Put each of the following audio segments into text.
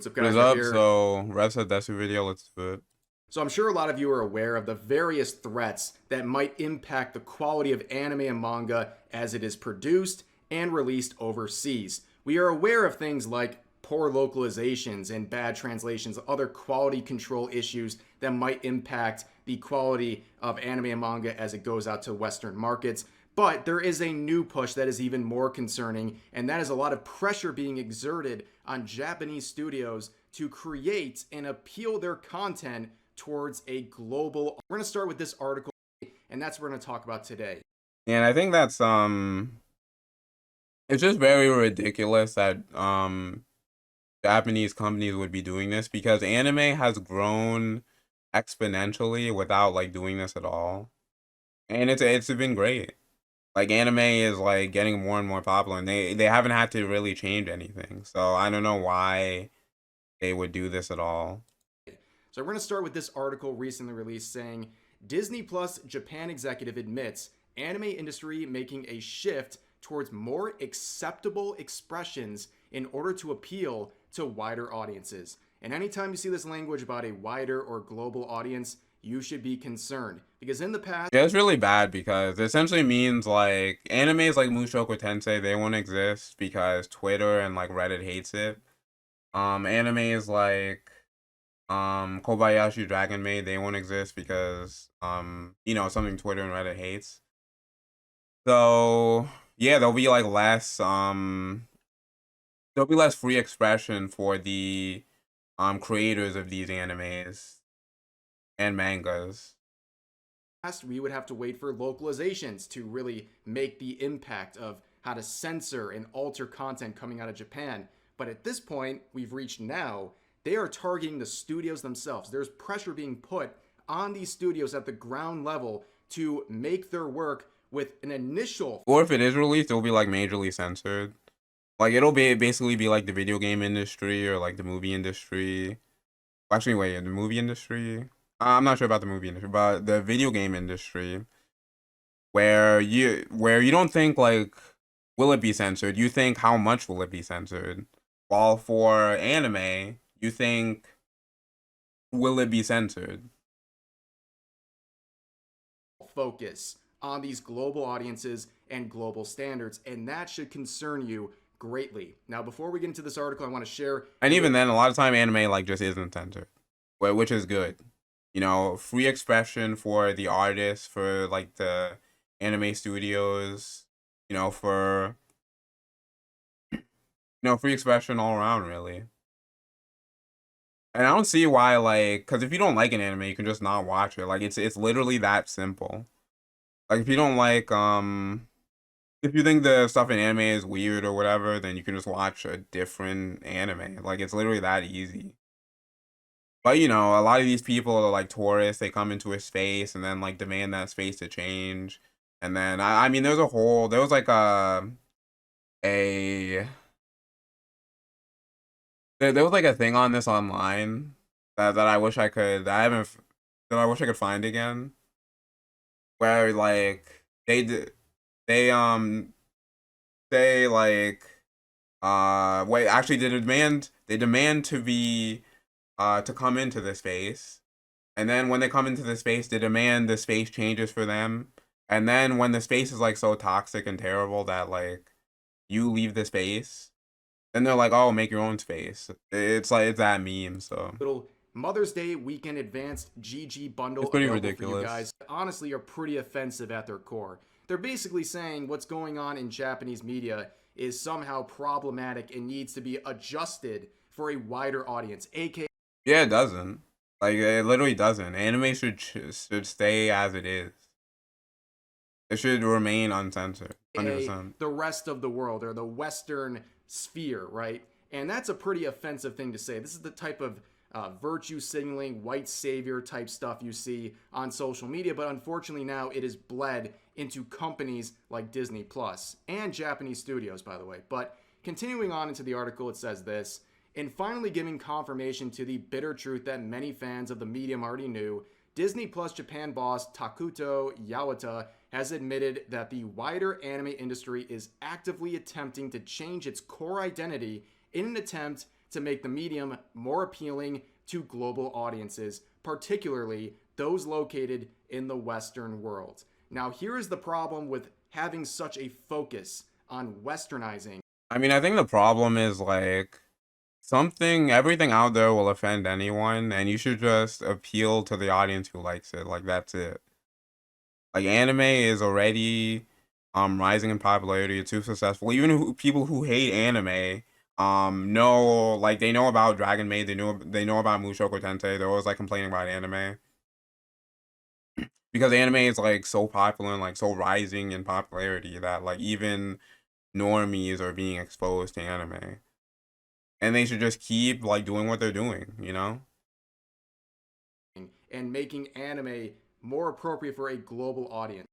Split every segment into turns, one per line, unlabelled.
What's up,
What is
guys? We're
up?
here.
So, Rev said desu video. Let's do it.
So I'm sure a lot of you are aware of the various threats that might impact the quality of anime and manga as it is produced and released overseas. We are aware of things like poor localizations and bad translations, other quality control issues that might impact the quality of anime and manga as it goes out to Western markets. But there is a new push that is even more concerning, and that is a lot of pressure being exerted on Japanese studios to create and appeal their content towards a global. We're going to start with this article, and that's what we're going to talk about today.
And I think that's it's just very ridiculous that Japanese companies would be doing this because anime has grown exponentially without like doing this at all, and it's been great. Like anime is like getting more and more popular, and they haven't had to really change anything. So I don't know why they would do this at all.
So we're going to start with this article recently released saying Disney Plus Japan executive admits anime industry making a shift towards more acceptable expressions in order to appeal to wider audiences. And anytime you see this language about a wider or global audience, you should be concerned because in the past,
Yeah, it's really bad because it essentially means like animes like Mushoku Tensei, they won't exist because Twitter and like Reddit hates it. Animes like Kobayashi Dragon Maid, they won't exist because something Twitter and Reddit hates. So yeah, there'll be less free expression for the creators of these animes and mangas.
we would have to wait for localizations to really make the impact of how to censor and alter content coming out of Japan. But at this point, we've reached now, they are targeting the studios themselves. There's pressure being put on these studios at the ground level to make their work with an initial.
Or if it is released, it'll be like majorly censored. Like it'll basically be like the video game industry or like the movie industry. Actually, wait, the movie industry. I'm not sure about the movie industry, but the video game industry, where you don't think like will it be censored? You think how much will it be censored? While for anime, you think will it be censored?
Focus on these global audiences and global standards, and that should concern you greatly. Now, before we get into this article, I want to share.
And even then, a lot of time anime like just isn't censored, which is good. Free expression for the artists, for like the anime studios, for free expression all around, really. And I don't see why, like, because if you don't like an anime, you can just not watch it. Like, it's literally that simple. Like, if you don't like, if you think the stuff in anime is weird or whatever, then you can just watch a different anime. Like, it's literally that easy. But, a lot of these people are, like, tourists. They come into a space and then, like, demand that space to change. And then, I mean, there was, like, a there was like a thing on this online that I wish I could that I haven't that I wish I could find again, where like they like wait, actually they demand to be to come into the space, and then when they come into the space they demand the space changes for them, and then when the space is like so toxic and terrible that like you leave the space, then they're like, "Oh, make your own space." It's that meme, so
Little Mother's Day weekend advanced GG
it's
bundle
pretty
available for you
ridiculous.
guys. Honestly, are pretty offensive at their core. They're basically saying what's going on in Japanese media is somehow problematic and needs to be adjusted for a wider audience, aka
Yeah, it doesn't. Like it literally doesn't. Anime should stay as it is. It should remain uncensored, 100%.
the rest of the world or the Western sphere, right? And that's a pretty offensive thing to say. This is the type of virtue signaling, white savior type stuff you see on social media, but unfortunately now it is bled into companies like Disney Plus and Japanese studios, by the way. But continuing on into the article, it says this. In finally giving confirmation to the bitter truth that many fans of the medium already knew, Disney Plus Japan boss Takuto Yawata has admitted that the wider anime industry is actively attempting to change its core identity in an attempt to make the medium more appealing to global audiences, particularly those located in the Western world. Now, here is the problem with having such a focus on westernizing.
I mean, I think the problem is like everything out there will offend anyone, and you should just appeal to the audience who likes it. Like, that's it. Like, anime is already rising in popularity. It's too successful. Even people who hate anime know, like, they know about Dragon Maid. They know about Mushoku Tensei. They're always like complaining about anime because anime is like so popular and like so rising in popularity that like even normies are being exposed to anime, and they should just keep like doing what they're doing, you know?
And making anime more appropriate for a global audience.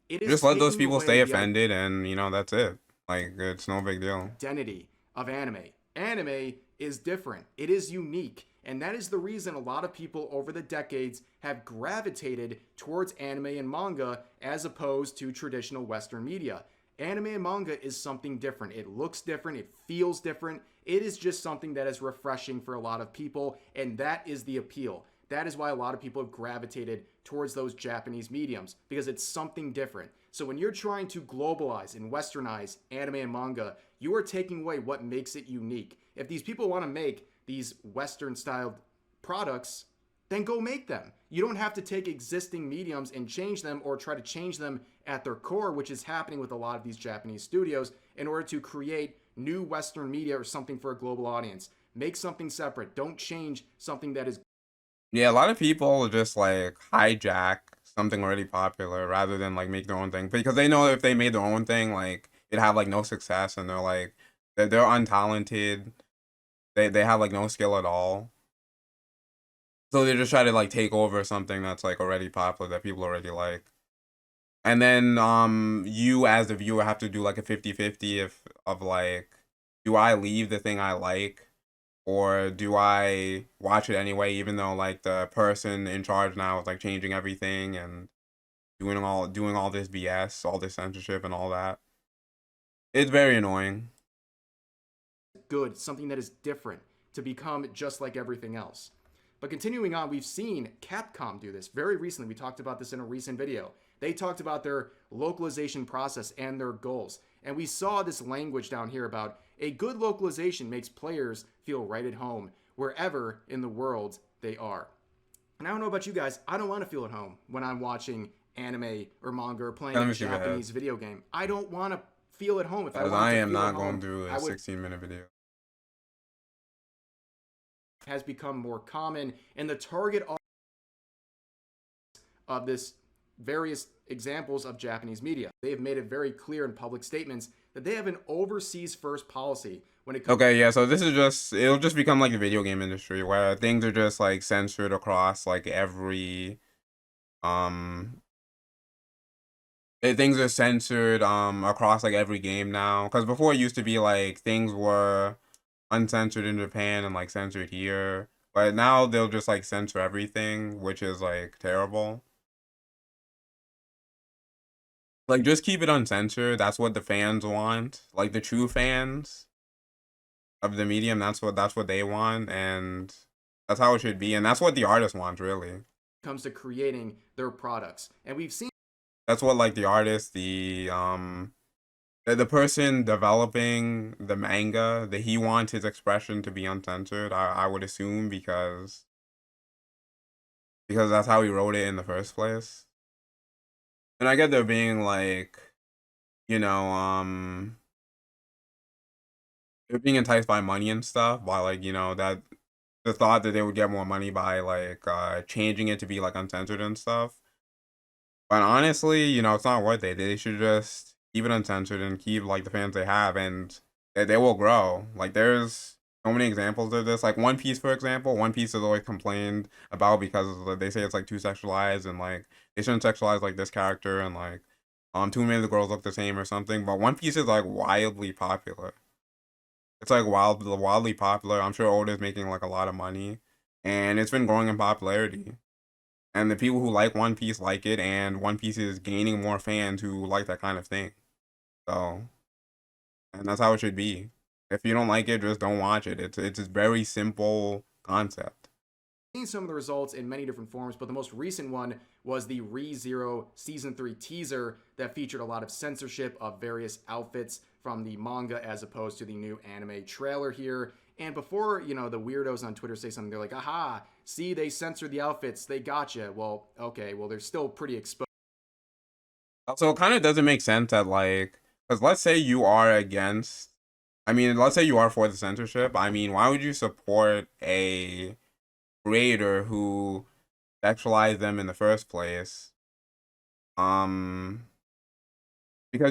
It is
Just let those
taking
people stay
away the
offended, and you know that's it. Like, it's no big deal.
identity of anime. Anime is different, it is unique, and that is the reason a lot of people over the decades have gravitated towards anime and manga as opposed to traditional Western media. Anime and manga is something different. It looks different, it feels different. It is just something that is refreshing for a lot of people, and that is the appeal. That is why a lot of people have gravitated towards those Japanese mediums, because it's something different. So when you're trying to globalize and westernize anime and manga, you are taking away what makes it unique. If these people want to make these Western styled products, then go make them. You don't have to take existing mediums and change them or try to change them at their core, which is happening with a lot of these Japanese studios, in order to create new Western media or something for a global audience. Make something separate. Don't change something that is.
Yeah, a lot of people just like hijack something already popular rather than like make their own thing because they know if they made their own thing, like it'd have like no success, and they're like they're untalented. They have like no skill at all. So they just try to like take over something that's like already popular that people already like. And then you as the viewer have to do like a 50-50 if of like, do I leave the thing I like, or do I watch it anyway even though like the person in charge now is like changing everything and doing all this BS, all this censorship and all that. It's very annoying.
Good, something that is different, to become just like everything else. But continuing on, we've seen Capcom do this very recently. We talked about this in a recent video. They talked about their localization process and their goals. And we saw this language down here about a good localization makes players feel right at home wherever in the world they are. And I don't know about you guys, I don't want to feel at home when I'm watching anime or manga or playing
Let
a
me see what I have.
Japanese video game. I don't want to feel at home. If I
Because
wanted
I
to
am
feel
not
at
going
home,
through
I
a
would
16-minute video.
has become more common, and the target of this various examples of Japanese media. They have made it very clear in public statements that they have an overseas first policy when it comes.
Okay, yeah, so it'll just become like the video game industry where things are just like censored across like every um things are censored across like every game now, because before it used to be like things were uncensored in Japan and like censored here, but now they'll just like censor everything, which is like terrible. Like, just keep it uncensored. That's what the fans want. Like the true fans of the medium, that's what they want, and that's how it should be, and that's what the artist wants, really.
Comes to creating their products. And we've seen
That's what like the artist, the person developing the manga, that he wants his expression to be uncensored. I would assume because that's how he wrote it in the first place. And I get there being like, you know, they're being enticed by money and stuff, by like, that the thought that they would get more money by like changing it to be like uncensored and stuff. But honestly, it's not worth it. They should just keep it uncensored and keep like the fans they have, and they will grow. Like, there's so many examples of this. Like One Piece, for example. One Piece is always complained about because they say it's like too sexualized, and like they shouldn't sexualize like this character, and like too many of the girls look the same or something. But One Piece is like wildly popular. It's like wildly popular. I'm sure Oda's making like a lot of money, and it's been growing in popularity. And the people who like One Piece like it, and One Piece is gaining more fans who like that kind of thing. So and that's how it should be. If you don't like it, just don't watch it. It's a very simple concept.
Seen some of the results in many different forms, but the most recent one was the ReZero Season 3 teaser that featured a lot of censorship of various outfits from the manga as opposed to the new anime trailer here. And before, the weirdos on Twitter say something, they're like, aha, see, they censored the outfits, they gotcha. Well, okay, well, they're still pretty exposed.
Also, it kind of doesn't make sense that, like, because let's say you are against, I mean, let's say you are for the censorship. I mean, why would you support a creator who sexualized them in the first place? Because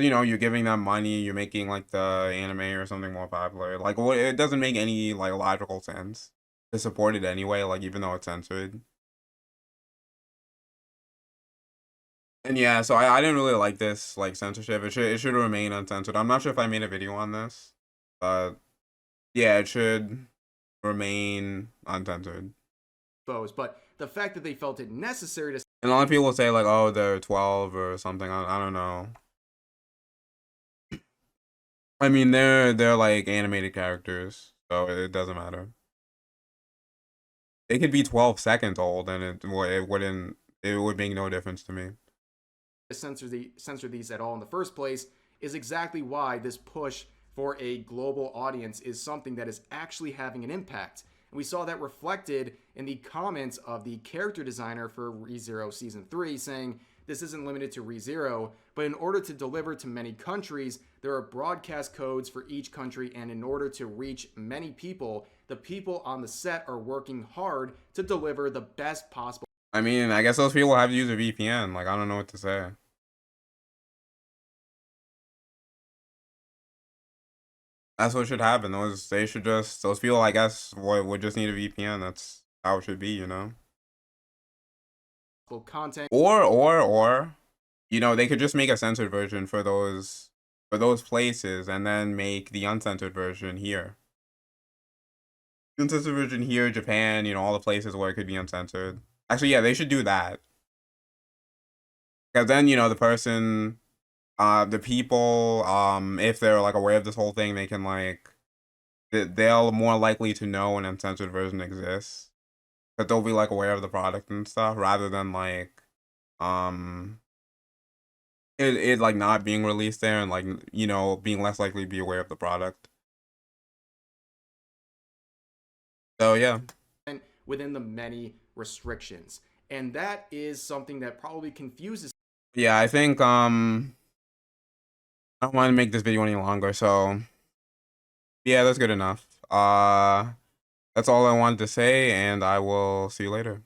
you're giving them money, you're making like the anime or something more popular. Like, it doesn't make any like logical sense to support it anyway. Like, even though it's censored. And yeah, so I didn't really like this like censorship. It should remain uncensored. I'm not sure if I made a video on this, but yeah, it should remain uncensored.
But the fact that they felt it necessary to
And a lot of people will say like, oh, they're 12 or something. I don't know. I mean, they're like animated characters, so it doesn't matter. They could be 12 seconds old, and it would make no difference to me.
censor these at all in the first place is exactly why this push for a global audience is something that is actually having an impact. And we saw that reflected in the comments of the character designer for ReZero Season 3 saying, this isn't limited to ReZero, but in order to deliver to many countries, there are broadcast codes for each country, and in order to reach many people, the people on the set are working hard to deliver the best possible.
I mean, I guess those people have to use a VPN. Like, I don't know what to say. That's what should happen. Those people, I guess, would just need a VPN. That's how it should be.
Content.
Or, they could just make a censored version for those places, and then make the uncensored version here. Uncensored version here, Japan, all the places where it could be uncensored. Actually, yeah, they should do that. Because then, the person, the people, if they're like aware of this whole thing, they can like, they'll more likely to know an uncensored version exists. But they'll be like aware of the product and stuff, rather than like, it like not being released there, and like, being less likely to be aware of the product. So yeah.
Within the many restrictions. And that is something that probably confuses.
Yeah, I think I don't want to make this video any longer, so yeah, that's good enough. That's all I wanted to say, and I will see you later.